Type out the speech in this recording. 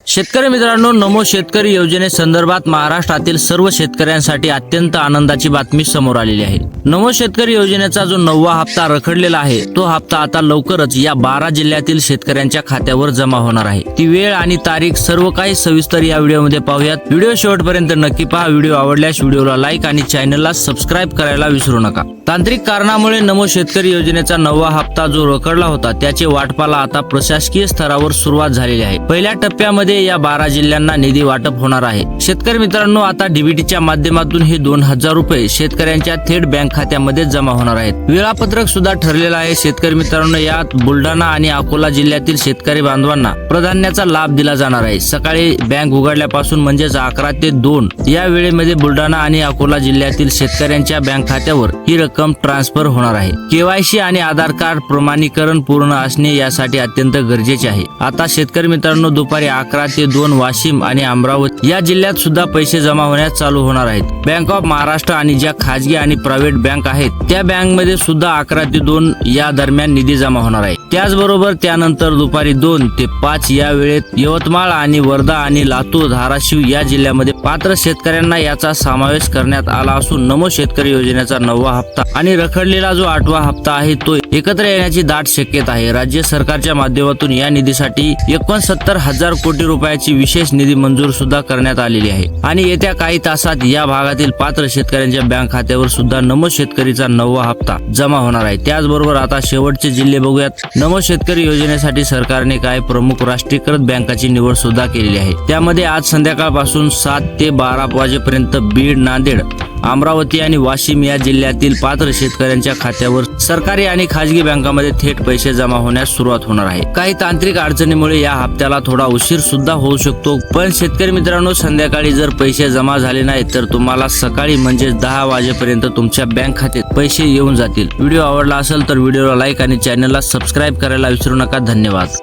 शेतकरी मित्रांनो, नमो शेतकरी योजनेसंदर्भात महाराष्ट्रातील सर्व शेतकऱ्यांसाठी अत्यंत आनंदाची बातमी समोर आलेली आहे। नमो शेतकरी योजनेचा जो 9वा हप्ता रखडलेला आहे, तो हप्ता आता लवकरच या 12 जिल्ह्यातील शेतकऱ्यांच्या खात्यावर जमा होणार आहे। ती वेळ आणि तारीख सर्व काही सविस्तर या व्हिडिओमध्ये पाहूयात। व्हिडिओ शेवटपर्यंत नक्की पहा। व्हिडिओ आवडल्यास व्हिडिओला लाईक आणि चॅनलला सबस्क्राईब करायला विसरू नका। तांत्रिक कारणामुळे नमो शेतकरी योजनेचा 9वा हप्ता जो रखडला होता, त्याचे वाटपाला आता प्रशासकीय स्तरावर सुरुवात झालेली आहे। पहिल्या टप्प्यामध्ये या 12 जिल्ह्यांना निधी वाटप होणार आहे। शेतकरी मित्रांनो, आता डीबीटीच्या माध्यमातून हे 2000 रुपये शेतकऱ्यांच्या थेट बँक खात्यामध्ये जमा होणार आहेत। वेळापत्रक सुद्धा ठरलेलं आहे। शेतकरी मित्रांनो, यात बुलढाणा आणि अकोला जिल्ह्यातील शेतकरी बांधवांना प्राधान्याचा लाभ दिला जाणार आहे। सकाळी बँक उघडल्यापासून म्हणजेच 11 ते 2 या वेळेमध्ये बुलढाणा आणि अकोला जिल्ह्यातील शेतकऱ्यांच्या बँक खात्यावर ही रक्कम ट्रान्सफर होणार आहे। केवायसी आणि आधार कार्ड प्रमाणीकरण पूर्ण असणे यासाठी अत्यंत गरजेचे आहे। आता शेतकरी मित्रांनो, दुपारी 11 ते 2 वाशिम आणि अमरावती या जिल्ह्यात सुद्धा पैसे जमा होण्यास चालू होणार आहेत। बँक ऑफ महाराष्ट्र आणि ज्या खाजगी आणि प्रायव्हेट बँक आहेत, त्या बँकमध्ये सुद्धा 11 ते 2 या दरम्यान निधी जमा होणार आहे। त्याचबरोबर त्यानंतर दुपारी 2 ते 5 या वेळेत यवतमाळ आणि वर्धा आणि लातूर, धाराशिव या जिल्ह्यामध्ये पात्र शेतकऱ्यांना याचा समावेश करण्यात आला असून नमो शेतकरी योजनेचा 9वा हप्ता आणि रखडलेला जो 8वा हप्ता आहे, तो एकत्र येण्याची दाट शक्यता आहे। राज्य सरकारच्या माध्यमातून या निधीसाठी 69,000 कोटी रुपयाची विशेष निधी मंजूर सुद्धा करण्यात आलेली आहे आणि येत्या काही तासात या भागातील पात्र शेतकऱ्यांच्या बँक खात्यावर सुद्धा नमो शेतकरीचा 9वा हप्ता जमा होणार आहे। त्याचबरोबर आता शेवटचे जिल्हे बघूयात। नमो शेतकरी योजनेसाठी सरकारने काही प्रमुख राष्ट्रीयकृत बँकाची निवड सुद्धा केलेली आहे। त्यामध्ये आज संध्याकाळपासून 7 ते 12 वाजेपर्यंत बीड, नांदेड, अमरावती आणि वाशिम या जिल्ह्यातील पात्र शेतकऱ्यांच्या खात्यावर सरकारी आणि खाजगी बँकांमध्ये थेट पैसे जमा होण्यास सुरुवात होणार आहे। काही तांत्रिक अडचणीमुळे या हप्त्याला थोडा उशीर सुद्धा होऊ शकतो, पण शेतकरी मित्रांनो, संध्याकाळी जर पैसे जमा झाले नाहीत तर तुम्हाला सकाळी म्हणजे 10 वाजेपर्यंत तुमच्या बँक खात्यात पैसे येऊन जातील। व्हिडिओ आवडला असेल तर व्हिडिओला लाईक आणि चॅनलला सबस्क्राईब करायला विसरू नका। धन्यवाद।